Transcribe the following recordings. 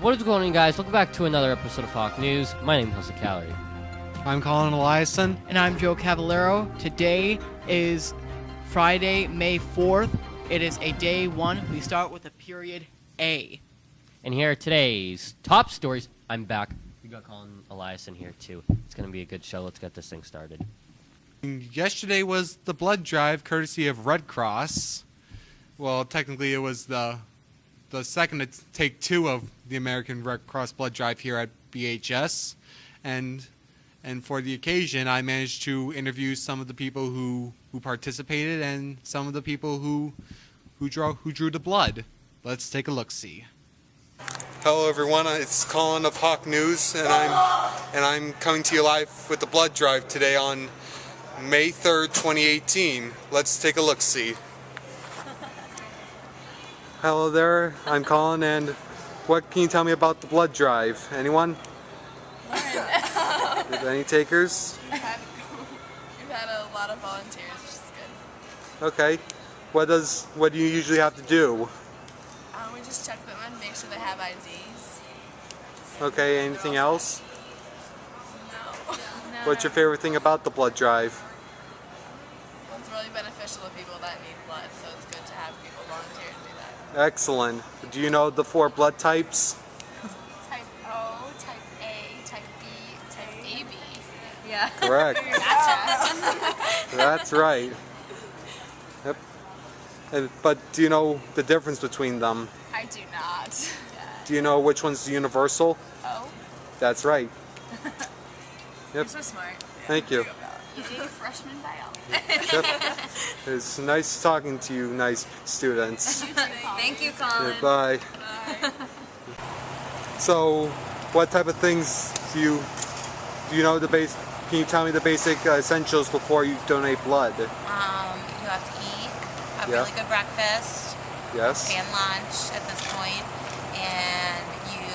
What is going on, guys? Welcome back to another episode of Hawk News. My name is Jose Calorie. I'm Colin Eliason. And I'm Joe Cavallero. Today is Friday, May 4th. It is a day one. We start with a period A. And here are today's top stories. I'm back. We got Colin Eliason here, too. It's going to be a good show. Let's get this thing started. Yesterday was the blood drive, courtesy of Red Cross. Well, technically it was the second to take two of the American Red Cross blood drive here at BHS. And for the occasion, I managed to interview some of the people who participated and some of the people who drew the blood. Let's take a look-see. Hello everyone, it's Colin of Hawk News, and I'm coming to you live with the blood drive today on May 3rd, 2018. Let's take a look-see. Hello there, I'm Colin, and what can you tell me about the blood drive? Anyone? Any takers? We've had a lot of volunteers, which is good. Okay. What do you usually have to do? We just check them and make sure they have IDs. Okay, anything else? No. What's your favorite thing about the blood drive? It's really beneficial to people that need blood, so it's good to have people volunteer to do that. Excellent. Do you know the 4 blood types? Type O, type A, type B, type AB. Yeah. Correct. Gotcha. That's right. Yep. But do you know the difference between them? I do not. Do you know which one's universal? Oh. That's right. Yep. You're so smart. Thank you. Eating freshman biology. Yep. It's nice talking to you, nice students. Thank you, Colin. Yeah, bye. Bye. So, what type of things do you know the base? Can you tell me the basic essentials before you donate blood? You have to eat a Yeah. really good breakfast Yes. and lunch at this point, and you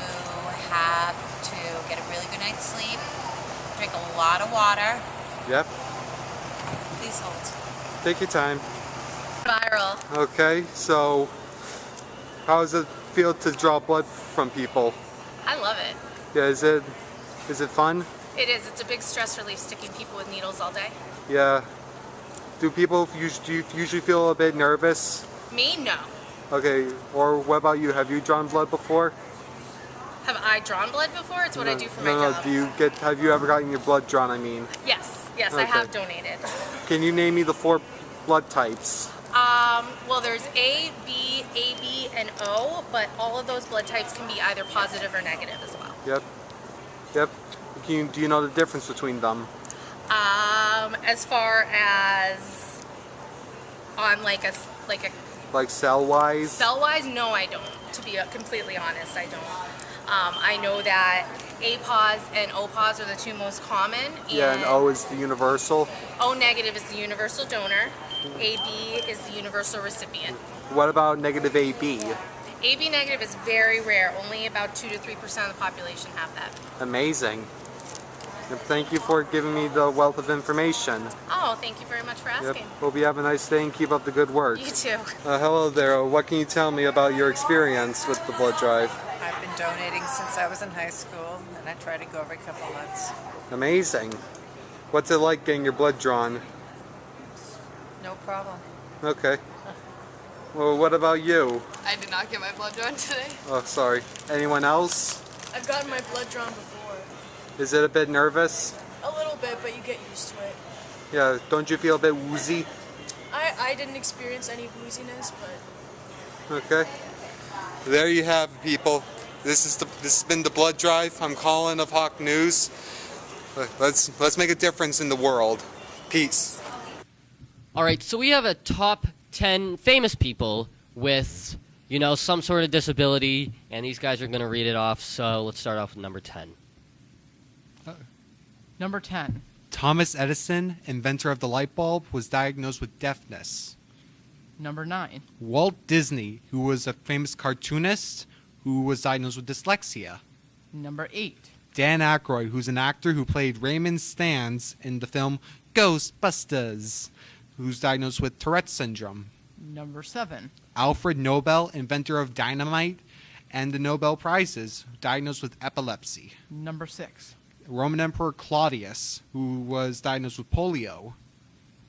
have to get a really good night's sleep, drink a lot of water. Yep. Please hold. Take your time. Viral. Okay. So, how does it feel to draw blood from people? I love it. Yeah. Is it fun? It is. It's a big stress relief sticking people with needles all day. Yeah. Do you usually feel a bit nervous? Me? No. Okay. Or what about you? Have you drawn blood before? Have I drawn blood before? It's what I do for my job. Have you ever gotten your blood drawn, I mean? Yes. Yes, Okay. I have donated. Can you name me the 4 blood types? Well, there's A, B, AB, and O, but all of those blood types can be either positive or negative as well. Yep. Yep. Do you know the difference between them? As far as on like Cell-wise? cell-wise, no, I don't. To be completely honest, I don't. I know that A-pos and O-pos are the 2 most common. Yeah, and O is the universal. O negative is the universal donor. AB is the universal recipient. What about negative AB? AB negative is very rare. Only about 2 to 3% of the population have that. Amazing. And thank you for giving me the wealth of information. Oh, thank you very much for asking. Yep. Hope you have a nice day and keep up the good work. You too. Hello there. What can you tell me about your experience with the blood drive? I've been donating since I was in high school, and I try to go every couple months. Amazing. What's it like getting your blood drawn? No problem. Okay. Well, what about you? I did not get my blood drawn today. Oh, sorry. Anyone else? I've gotten my blood drawn before. Is it a bit nervous? A little bit, but you get used to it. Yeah, don't you feel a bit woozy? I didn't experience any wooziness, but Okay. There you have it, people. This has been the blood drive. I'm Colin of Hawk News. Let's make a difference in the world. Peace. All right, so we have a top 10 famous people with, some sort of disability, and these guys are going to read it off. So let's start off with number 10. Number 10. Thomas Edison, inventor of the light bulb, was diagnosed with deafness. Number 9. Walt Disney, who was a famous cartoonist, who was diagnosed with dyslexia. Number 8. Dan Aykroyd, who's an actor who played Raymond Stantz in the film Ghostbusters, who's diagnosed with Tourette's syndrome. Number 7. Alfred Nobel, inventor of dynamite and the Nobel Prizes, diagnosed with epilepsy. Number 6. Roman Emperor Claudius, who was diagnosed with polio.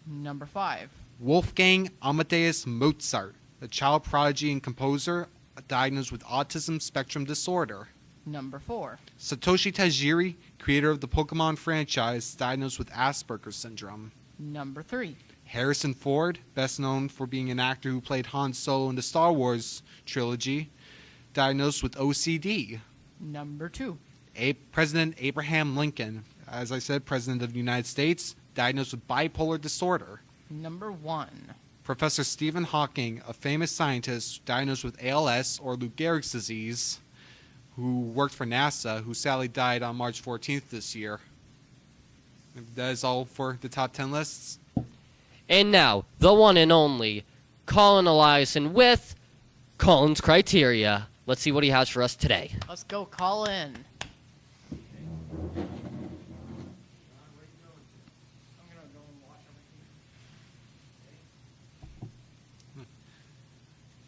Number 5. Wolfgang Amadeus Mozart, a child prodigy and composer, diagnosed with autism spectrum disorder. Number 4. Satoshi Tajiri, creator of the Pokemon franchise, diagnosed with Asperger's syndrome. Number 3. Harrison Ford, best known for being an actor who played Han Solo in the Star Wars trilogy, diagnosed with OCD. Number 2. President Abraham Lincoln, as I said, President of the United States, diagnosed with bipolar disorder. Number 1. Professor Stephen Hawking, a famous scientist diagnosed with ALS or Lou Gehrig's disease, who worked for NASA, who sadly died on March 14th this year. That is all for the top 10 lists. And now, the one and only Colin Eliason with Colin's Criteria. Let's see what he has for us today. Let's go, Colin.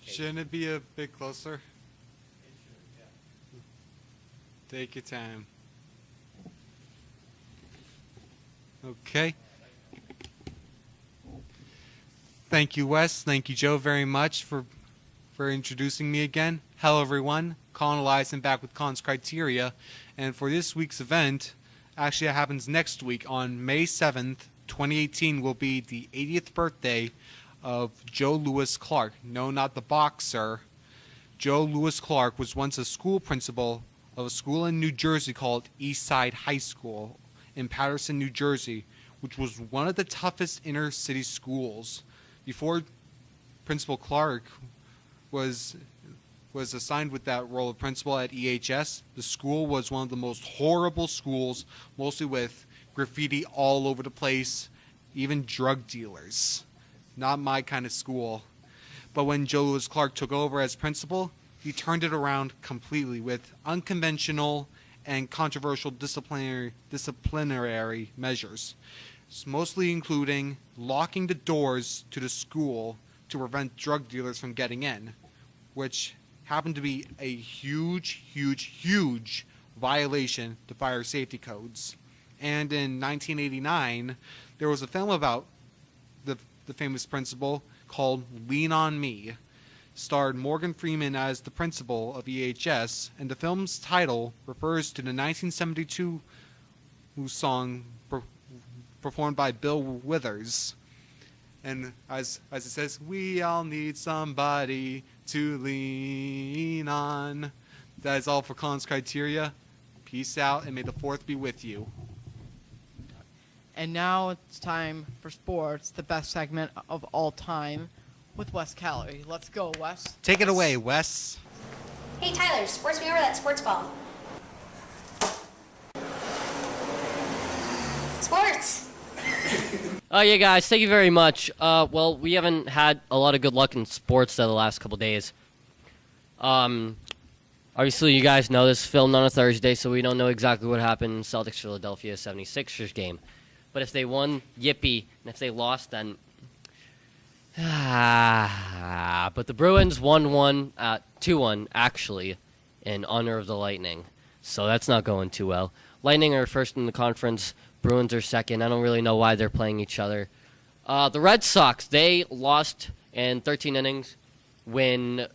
Shouldn't it be a bit closer? Take your time. Okay. Thank you, Wes. Thank you, Joe, very much for introducing me again. Hello, everyone. Colin Eliason back with Colin's Criteria. And for this week's event, actually it happens next week on May 7th, 2018 will be the 80th birthday of Joe Louis Clark. No, not the boxer. Joe Louis Clark was once a school principal of a school in New Jersey called Eastside High School in Paterson, New Jersey, which was one of the toughest inner city schools. Before Principal Clark was assigned with that role of principal at EHS, the school was one of the most horrible schools, mostly with graffiti all over the place, even drug dealers. Not my kind of school. But when Joe Louis Clark took over as principal, he turned it around completely with unconventional and controversial disciplinary measures, mostly including locking the doors to the school to prevent drug dealers from getting in, which happened to be a huge, huge, huge violation to fire safety codes. And in 1989, there was a film about the famous principal called Lean on Me, starred Morgan Freeman as the principal of EHS, and the film's title refers to the 1972 song performed by Bill Withers. And as it says, we all need somebody to lean on. That is all for Colin's Criteria. Peace out, and may the 4th be with you. And now it's time for sports, the best segment of all time, with Wes Calorie. Let's go, Wes. Take it away, Wes. Hey, Tyler, sports me over that sports ball. Sports! Oh, yeah, guys, thank you very much. Well, we haven't had a lot of good luck in sports the last couple days. Obviously, you guys know this filmed on a Thursday, so we don't know exactly what happened in Celtics-Philadelphia 76ers game. But if they won, yippee. And if they lost, then... But the Bruins won 2-1, actually, in honor of the Lightning. So that's not going too well. Lightning are first in the conference. Bruins are second. I don't really know why they're playing each other. The Red Sox, they lost in 13 innings when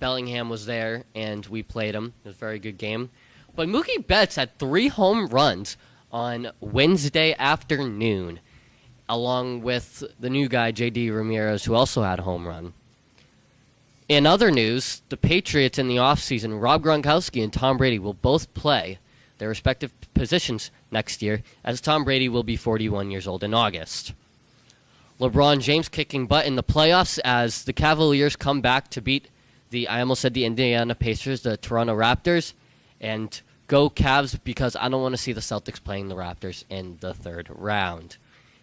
Bellingham was there, and we played him. It was a very good game. But Mookie Betts had 3 home runs on Wednesday afternoon, along with the new guy, J.D. Ramirez, who also had a home run. In other news, the Patriots in the offseason, Rob Gronkowski and Tom Brady will both play their respective positions next year, as Tom Brady will be 41 years old in August. LeBron James kicking butt in the playoffs as the Cavaliers come back to beat the Indiana Pacers, the Toronto Raptors, and go Cavs because I don't want to see the Celtics playing the Raptors in the third round.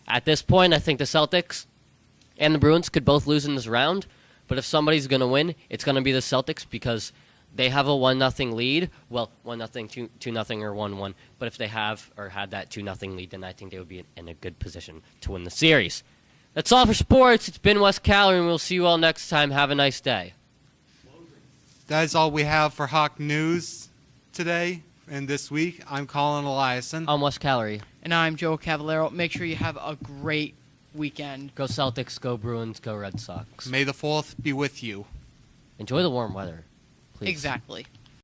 At this point, I think the Celtics and the Bruins could both lose in this round, but if somebody's going to win, it's going to be the Celtics because they have a 1-0 lead. Well, 1-0, 2-0, or 1-1. But if they have or had that 2-0 lead, then I think they would be in a good position to win the series. That's all for sports. It's been Wes Calorie, and we'll see you all next time. Have a nice day. That is all we have for Hawk News today and this week. I'm Colin Eliason. I'm Wes Calorie. And I'm Joe Cavallero. Make sure you have a great weekend. Go Celtics, go Bruins, go Red Sox. May the 4th be with you. Enjoy the warm weather, please. Exactly.